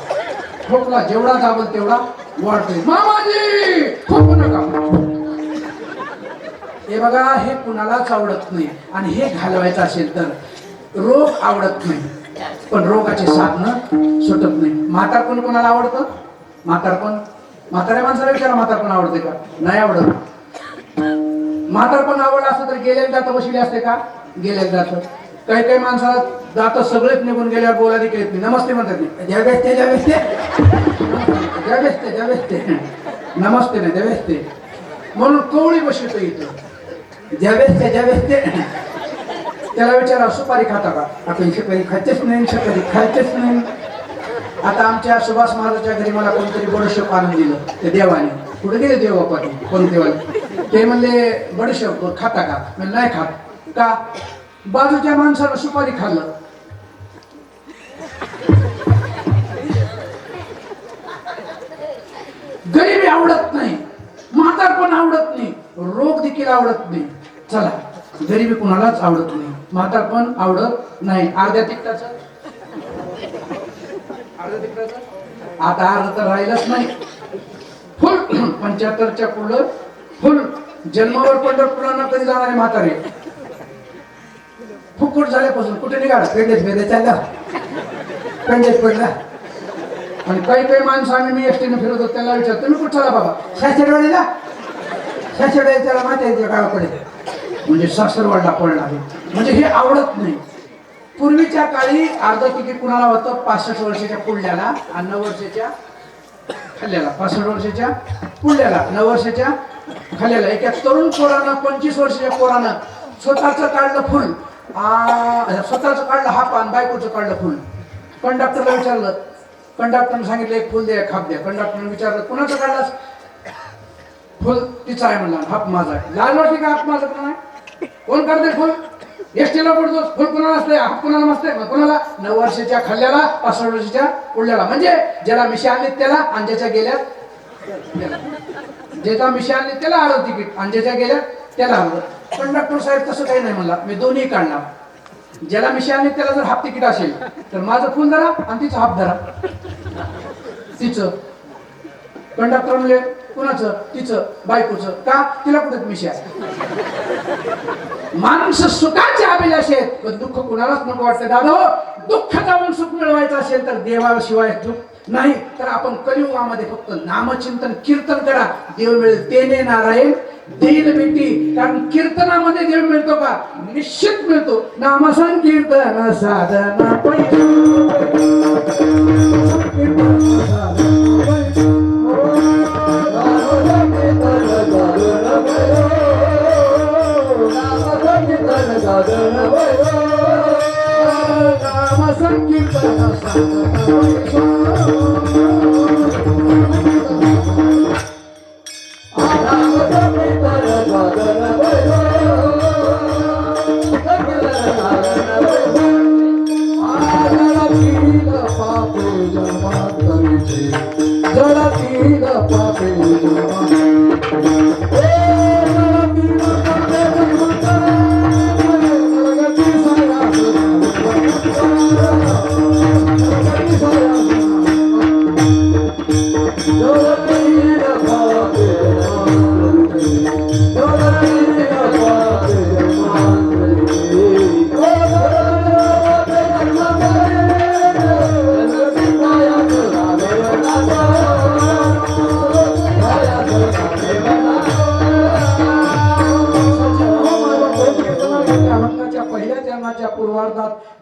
खोकला जेवढा दाबल तेवढा वाढतोय. मामाजी खोकू नका. हे बघा, हे कुणालाच आवडत नाही. आणि हे घालवायचं असेल तर रोग आवडत नाही, पण रोगाची साधनं सुटत नाही. म्हातारपण कोणाला आवडतं? म्हातारपण म्हाताऱ्या माणसाला विचारा, म्हातारपण आवडते का? नाही आवडत. म्हातारपण आवडलं असतं तर गेलेलं दात बसले असते का? गेलेलं दात. काही काही माणसाला दात सगळेच निघून गेल्यावर बोलायला केलेत नाही. नमस्ते म्हणतात नाही. द्या व्यस्ते द्या व्यस्ते द्या व्यस्ते द्या व्यस्ते नमस्ते नाही, द्या व्यस्ते म्हणून कवळी बसतो इथं. द्या व्यस्ते द्या व्यस्ते. त्याला विचारा, सुपारी खाता का? आपण सुपारी खायचेच नाही, सुपारी खायचेच नाही. आता आमच्या सुभाष महाराजांच्या घरी मला कोणतरी बडीशेप आणून दिलं, ते देवाने. कुठे गेले देवबापाने? कोण देवाने? ते म्हणले बडीशेप खाता का? मी नाही खात. का? बाजूच्या माणसानं सुपारी खाल्लं. गरिबी आवडत नाही, म्हातारपण आवडत नाही, रोग देखील आवडत नाही. चला, गरिबी कुणालाच आवडत नाही, म्हातारपण आवडत नाही. अर्ध्या तिकटाचं आता अर्ध तर राहिलंच नाही. फुल 75च्या पुढं फुल जन्मावर पंढरपुरांना कधी जाणारे म्हातारे फुकट झाल्यापासून कुठे निघाला? पेंडेच भेदे चालला, पेंडेच पडला. आणि काही काही माणसं आम्ही मी एसटीने फिरत होतो, त्याला विचार, तुम्ही कुठं चला बाबा? सासरवाडीला. सासरवाडी त्याला माहिती गावाकडे, म्हणजे सासरवाडला पडला आहे. म्हणजे हे आवडत नाही. पूर्वीच्या काळी अर्ध तिकीट कुणाला होतं? 65 वर्षाच्या पुढल्याला आणि 9 वर्षाच्या खाल्ल्याला. 65 वर्षाच्या पुढल्याला, 9 वर्षाच्या खाल्ल्याला. एका तरुण पोरानं, 25 वर्षाच्या पोरानं स्वतःचं काढलं फुल, स्वतःचं काढलं हाफ आणि बायकोचं काढलं फुल. कंडक्टरला विचारलं, कंडक्टरने सांगितलं एक फुल द्या, खाप द्या. कंडक्टरने विचारलं, कुणाचं काढलं फुल? तिचा आहे म्हणला, हाप माझा आहे. लाल वाटली का हाप माझा? कोण आहे? कोण काढते फुल? एसटीला पडतो फुल कुणाला असते, हाप कुणाला नसते. कुणाला? 9 वर्षाच्या खाल्ल्याला, 65 वर्षाच्या पुढल्याला. म्हणजे ज्याला मिशा आणली त्याला, आणि ज्याच्या गेल्या त्याला. ज्याचा मिशा आणली त्याला आलं तिकीट, आणि ज्याच्या गेल्या त्याला आलं. कंडक्टर साहेब तसं काही नाही म्हणला, मी दोन्ही काढणार. ज्याला मिशा आणली त्याला जर हाफ तिकीट असेल तर माझं फुल धरा आणि तिचं हाफ धरा. तिचं. कंडक्टर म्हणले, कुणाचं? तिचं, बायकोचं. का? तिला कुठे मिशा? माणसं सुखाचे अभिलाषी आहेत, पण दुःख कुणालाच नको वाटतं. दादा हो, दुःख जाऊन सुख मिळवायचं असेल तर देवाशिवाय दुःख नाही. तर आपण कलियुगामध्ये फक्त नामचिंतन कीर्तन करा, देव मिळेल. तेने नारायण देईल भेटी. कारण कीर्तनामध्ये देव मिळतो का? निश्चित मिळतो. नाम संकीर्तन साधना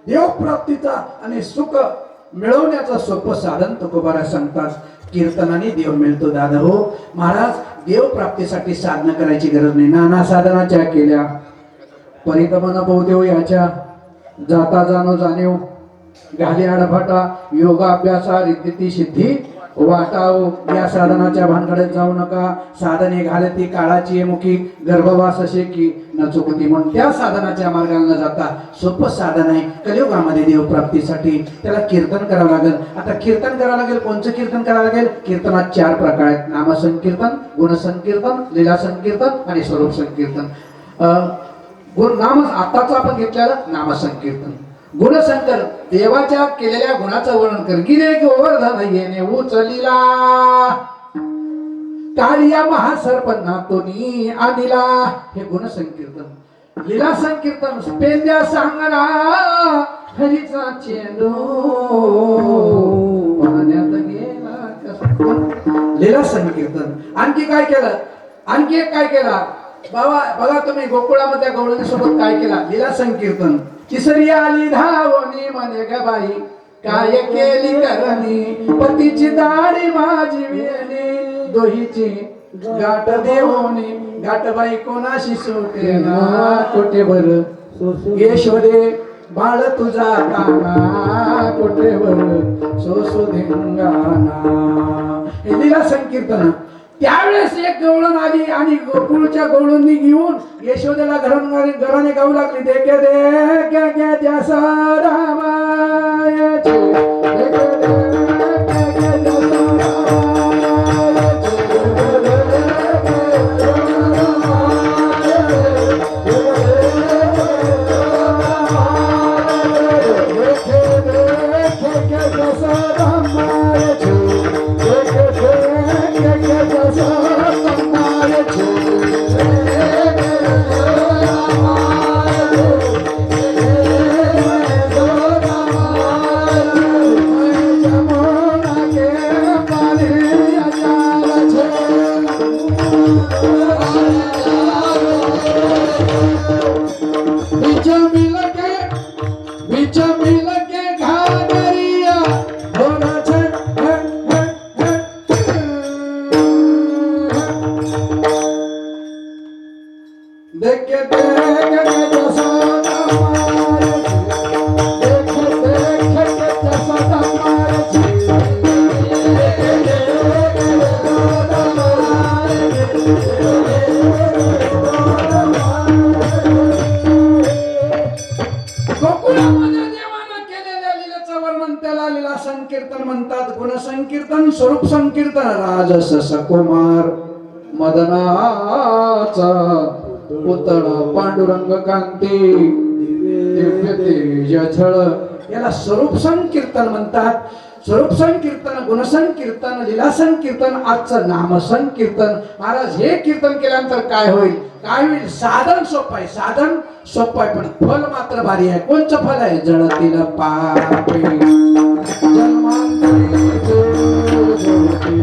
देवप्राप्तीचा आणि सुख मिळवण्याचं सोपं साधन तुकोबारा सांगतात. कीर्तनाने देव मिळतो. दादा हो, महाराज देवप्राप्तीसाठी साधना करायची गरज नाही. नाना साधनाच्या केल्या, परितमन बहुदेव याच्या जाता जाणो जाणीव घाली आडफाटा योगाभ्यासा रिद्धी सिद्धी वाटाव. या साधनाच्या भानगडीत जाऊ नका. साधने घालती काळाची मुखी, गर्भवास असे की न चुकती. म्हणून त्या साधनाच्या मार्गाला न जाता सोपं साधन आहे कलियुगामध्ये देवप्राप्तीसाठी. त्याला कीर्तन करावं लागेल. आता कीर्तन करावं लागेल. कोणचं कीर्तन करावं लागेल? कीर्तनात 4 प्रकार आहेत: नामसंकीर्तन, गुणसंकीर्तन, लीला संकीर्तन आणि स्वरूप संकीर्तन. नाम आताच आपण घेतलेलं नामसंकीर्तन. गुणशंकर देवाच्या केलेल्या गुणाचं वर्णन कर. गिरे गोवर्धन येणे उचलिला, काळिया महासर्पना तोनी आदिला. हे गुणसंकीर्तन. लीला संकीर्तन पेंद्या सांगला हरीचा चेंडू पाण्यात गेला कसा. लीला संकीर्तन. आणखी काय केलं? आणखी एक काय केला बाबा बघा तुम्ही गोकुळामध्ये गवळणी सोबत काय केला? लीला संकीर्तन. तिसरी आली धावणी म्हणे ग बाई काय केली करणी, पतीची दाढी माझी वेणी, दोहीची गाठ देवणी, गाठबाई कोणाशी सुटे ना कोटे बर, यशोदे बाळ तुझा काना कोटे बर सोसो धिंगाणा. हे लीला संकीर्तन. त्यावेळेस एक गवळण आली आणि गोकुळच्या गवळणी घेऊन यशोदेला घराने गाऊ लागली. देखे देखे जसा रामायचे, देखे देखे जसा संकीर्तन म्हणतात. गुणसंकीर्तन, स्वरूप संकीर्तन. राजस सकुमार मदनाचा पुतळा पांडुरंग कांती दिव्य तेज झळ, याला स्वरूप संकीर्तन म्हणतात. स्वरूप संकीर्तन, गुणसंकीर्तन, लीला संकीर्तन, आजचं नाम संकीर्तन. महाराज हे कीर्तन केल्यानंतर काय होईल? काय होईल? साधन सोपं आहे, साधन सोपं आहे, पण फल मात्र भारी आहे. कोणचं फल आहे? जळतील पापे जन्मांतरी जळतील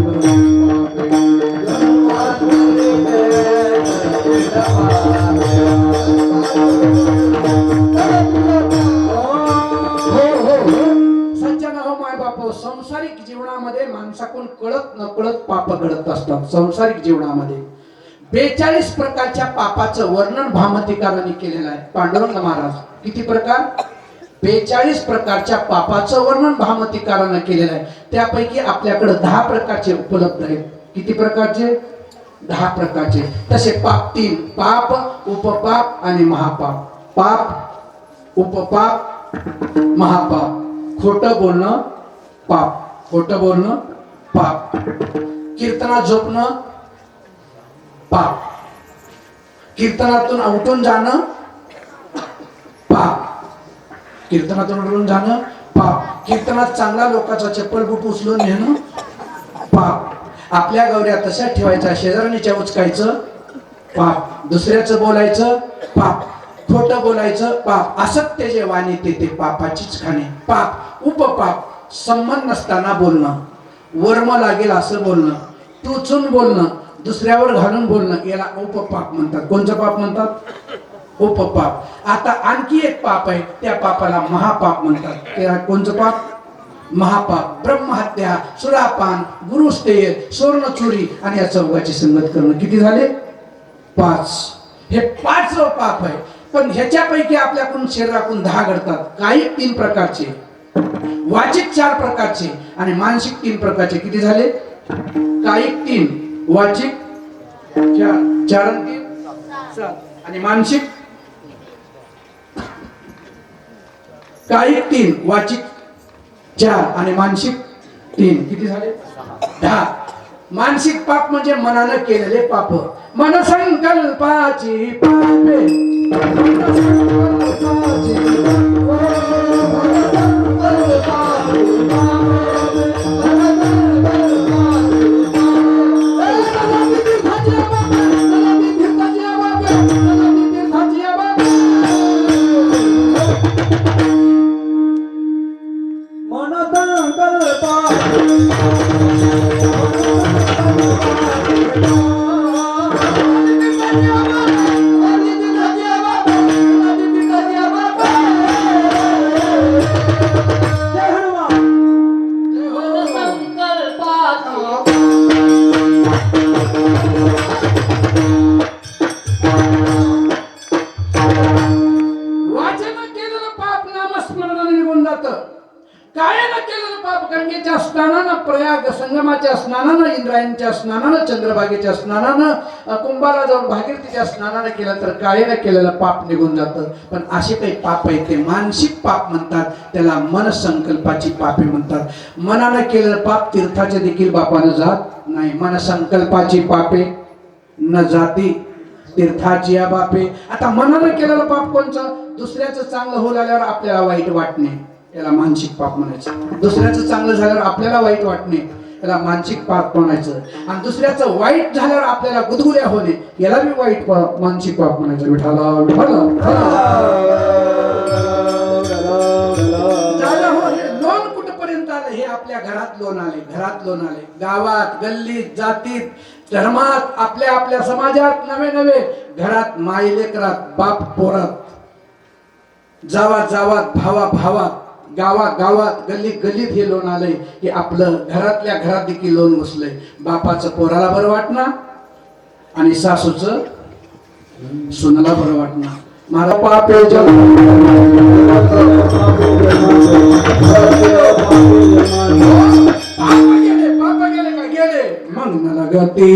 पापे, संसारिक जीवनामध्ये माणसाकडून कळत नकळत पाप घडत असतात. संसारिक जीवनामध्ये 42 प्रकारच्या पापाचं वर्णन भामतीकारांनी केलेलं आहे. पांडुरंग महाराज किती प्रकार? 42 प्रकारच्या पापाचं वर्णन भामतीकारांनी केलेलं आहे. त्यापैकी आपल्याकडे 10 प्रकारचे उपलब्ध आहेत. किती प्रकारचे? 10 प्रकारचे. तसे पाप 3: पाप, उपपाप आणि महापाप. पाप, उपपाप, महापाप. खोटं बोलणं पाप, खोटं बोलणं पाप. कीर्तनात झोपणं पाप, कीर्तनातून उठून जाणं पाप, कीर्तनातून उठून जाणं पाप. कीर्तनात चांगला लोकांचा चप्पल बूट उचलून नेणं पाप. आपल्या गौऱ्या तशाच ठेवायच्या, शेजारणीच्या उचकायचं पाप. दुसऱ्याचं बोलायचं पाप, खोटं बोलायचं पाप. असत्य जे वाणी ते पापाचीच खाणे पाप. उपपाप, संबंध नसताना बोलणं, वर्म लागेल असं बोलणं, टोचून बोलणं, दुसऱ्यावर घालून बोलणं, याला उपपाप म्हणतात. कोणचं पाप म्हणतात? उपपाप. आता आणखी एक पाप आहे, त्या पापाला महापाप म्हणतात. त्या कोणचं पाप? महापाप. ब्रह्महत्या, सुरापान, गुरुस्तेय, स्वर्ण चोरी आणि या चौघाची संगत करणं. किती झाले? 5. हे 5 पाप आहे. पण ह्याच्यापैकी आपल्याकडून शरीराकडून 10 घडतात. काही 3 प्रकारचे, वाचिक 4 प्रकारचे आणि मानसिक 3 प्रकारचे. किती झाले? कायिक 3, वाचिक 4, 4 आणि 3 7 आणि मानसिक. कायिक 3, वाचिक 4 आणि मानसिक 3. किती झाले? 10. मानसिक पाप म्हणजे मनानं केलेले पाप. मनसंकल्पाची पापे, मनसंकल्पाची पापे. प्रयाग संगमाच्या स्नानानं, इंद्रायणच्या स्नानानं, चंद्रभागेच्या स्नानानं, कुंभाला जाऊन भागीरथीच्या स्नानानं केलं तर काळेनं केलेलं पाप निघून जातं. पण असे काही पाप आहेत ते मानसिक पाप म्हणतात, त्याला मन संकल्पाची पापे म्हणतात. मनानं केलेलं पाप तीर्थाचे देखील बापानं जात नाही. मन संकल्पाची पापे न जाती तीर्थाची या बापे. आता मनानं केलेलं पाप कोणचं? दुसऱ्याचं चांगलं होऊ लागल्यावर आपल्याला वाईट वाटणे, याला मानसिक पाप म्हणायचं. दुसऱ्याचं चांगलं झाल्यावर आपल्याला वाईट वाटणे, याला मानसिक पाप म्हणायचं. आणि दुसऱ्याचं वाईट झाल्यावर आपल्याला गुदगुल्या होणे, याला बी वाईट मानसिक पाप म्हणायचं. विठाला विठाला झालं हो. हे लोन कुठपर्यंत आलं? हे आपल्या घरात लोन आले, घरात लोन आले. गावात, गल्लीत, जातीत, धर्मात, आपल्या आपल्या समाजात, नवे नवे घरात, माई लेकरात, बाप पोरात, जावात जावात, भावा भावात, गावात गावात, गल्लीत गल्लीत हे लोन आलंय की आपलं घरातल्या घरात देखील लोन बसलंय. बापाचं पोराला बरं वाटणार आणि सासूचं सुनाला बरं वाटणार. मला पाप गेले का गेले मग मला गती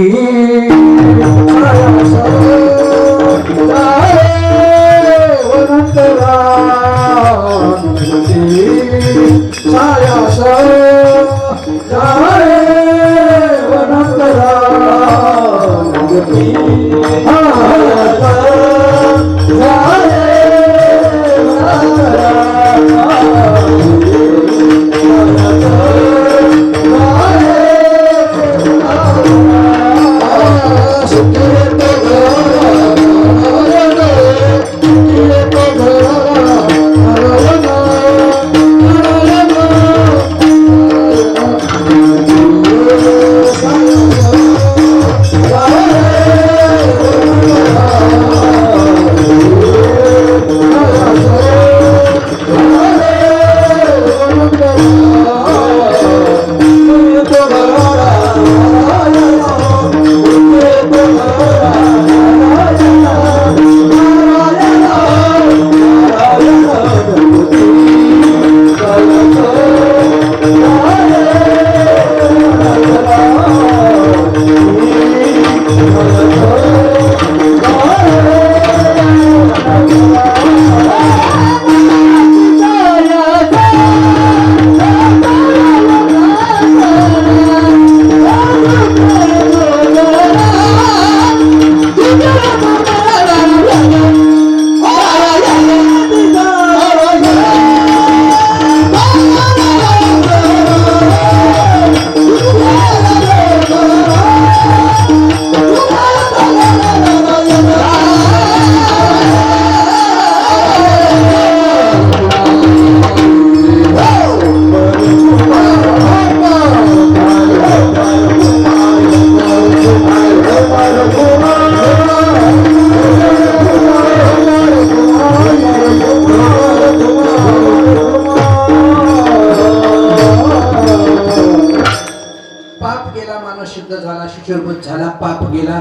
झाला, पाप गेला,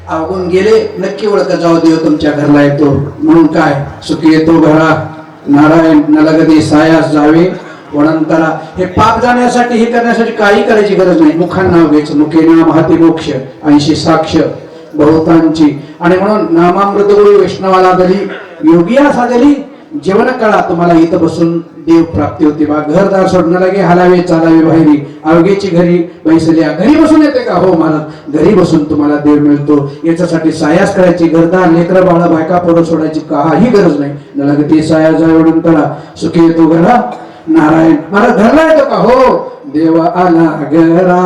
अवगुण गेले, नक्की ओळख जाऊ देव तुमच्या घरला येतो. म्हणून काय सुखी येतो घरा नारायण नलगदी सायास जावे वणंतरा. हे पाप जाण्यासाठी, हे करण्यासाठी काही करायची गरज नाही. मुखान नाव घ्यायचं, मुखे नाम हाती मोक्ष, 80 साक्ष बहुतांची. आणि म्हणून नामामृत गुरु वैष्णवाला दली योगिया साधली. जेवण कळा तुम्हाला इथं बसून देव प्राप्ती होती बा. घरदार सोडणं लागे, हालावे चालावे बाहेरी, अवघेची घरी बैसल्या. घरी बसून येते का? हो महाराज, घरी बसून तुम्हाला देव मिळतो. याच्यासाठी सायास करायची, घरदार लेकर बाळ बायका पोरं सोडायची काही गरज नाही. न लागते साया जावडून करा, सुखी येतो घरा नारायण. महाराज घरला येतो का? हो. देव आला घरा,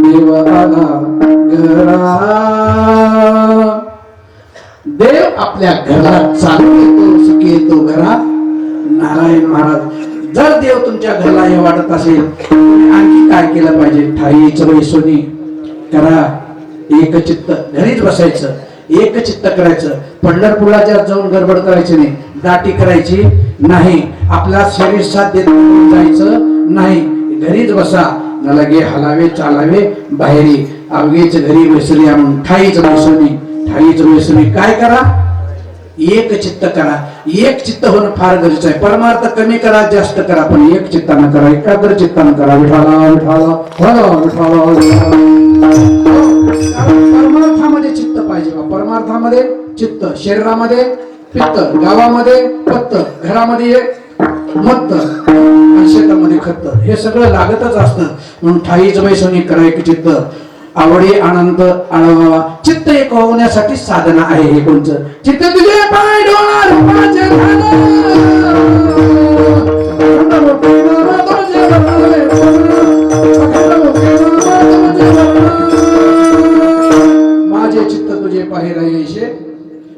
देव आला घरा. देव आपल्या घरात चालू येतो, सुखी येतो घरा नारायण. महाराज जर देव तुमच्या घरला हे वाटत असेल, आणखी काय केलं पाहिजे? ठाईच वैसोनी करा, एकचित्त. घरीच बसायचं, एकचित्त करायचं. पंढरपुराच्या जाऊन गडबड करायची नाही, दाटी करायची नाही, आपला शरीर साथ देत जायचं नाही. घरीच बसा, न लगे हलावे चालावे बाहेरी, अवघेच घरी बसली म्हणून ठाईच वैसोनी. ठाईच वैसोनी काय करा? एक चित्त करा. एक चित्त होणं फार गरजेचं आहे. परमार्थ कमी करा, जास्त करा, पण एक चित्तानं करा, एकाग्र चित्तानं करा. विठाला विठाला विठाला विठाला. परमार्थामध्ये चित्त पाहिजे बा. परमार्थामध्ये चित्त, शरीरामध्ये पित्त, गावामध्ये पत्त, घरामध्ये मत्त, आणि शेतामध्ये खत्त, हे सगळं लागतच असतं. म्हणून ठाईच वैसोनी करा एक चित्त, आवडी आनंद आळवावा. चित्त एक होण्यासाठी साधना आहे. हे कोणचं? चित्त तुझे पाय डोळा रूपाचे माझे चित्त तुझे पाहे राहिशे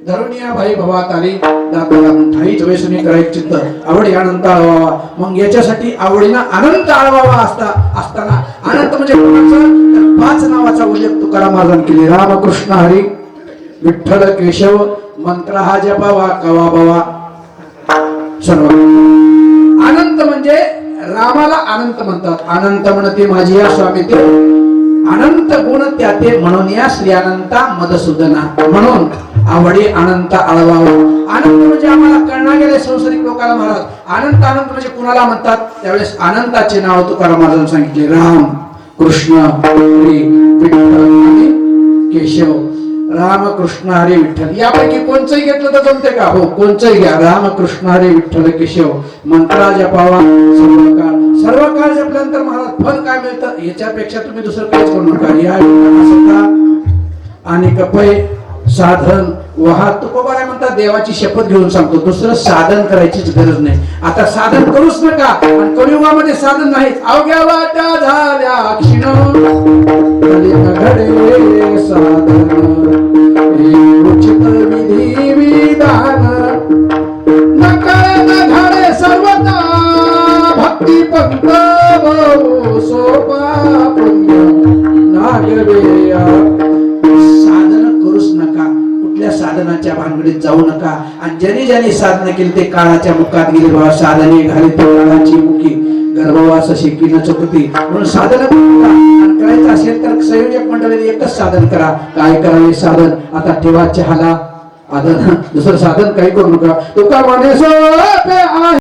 धरुनिया भाई भवात आली दाताला ठाईच वैसोनी करायचं चित्त, आवडी आनंद आळवावा. मग याच्यासाठी आवडीनं आनंद आळवावा असताना आनंद म्हणजे कोणाचं? पाच नावाचा उल्लेख तुकाराम महाराजांनी केले. रामकृष्ण हरी विठ्ठल केशव मंत्र हा जपावा कवा बवा सर्व. अनंत म्हणजे रामाला अनंत म्हणतात. अनंत म्हणते माझी या स्वामी ते अनंत गुण त्याते म्हणून या श्री अनंता मधुसूदना. म्हणून आवडी अनंत आळवावा. अनंत म्हणजे आम्हाला कळणार गेले संसारिक लोकांना महाराज. अनंत अनंत म्हणजे कुणाला म्हणतात? त्यावेळेस अनंताचे नाव तुकाराम महाराजांनी सांगितले. राम कृष्ण हरी विठ्ठल आणि केशव. राम कृष्ण हरी विठ्ठल यापैकी कोणचंही घेतलं तर जमते का? हो, कोणचंही घ्या. राम कृष्ण हरी विठ्ठल केशव मंत्रा जपावा सर्व काळ. सर्व काळ जपल्यानंतर महाराज फल काय मिळतं? याच्यापेक्षा तुम्ही दुसरं काहीच करू नका. या आणि कपय साधन वहा तुकोबाराय म्हणतात. देवाची शपथ घेऊन सांगतो, दुसरं साधन करायचीच गरज नाही. आता साधन करूच नका. आणि कलियुगामध्ये साधन नाहीच. अवघ्या वाटा झाल्या क्षीण घडे साधन उचित विधी विधान नकळत घडे सर्वता भक्ती पंत सोपा पुण्य नागवेया. साधन करूच नका. कुठल्या साधनाच्या भानगडीत जाऊ नका. आणि ज्यांनी साधना केली ते काळाच्या मुखात गेले बाबा. साधने घाली ते काळाची मुखी गर्भवास शिकी न चुकती. म्हणून साधन करायचं असेल तर संयोजक मंडळीने एकच साधन करा. काय करावे साधन? आता ठेवा चहाला आदन. दुसरं साधन काही करू नका. तुका म्हणे सोपे आहे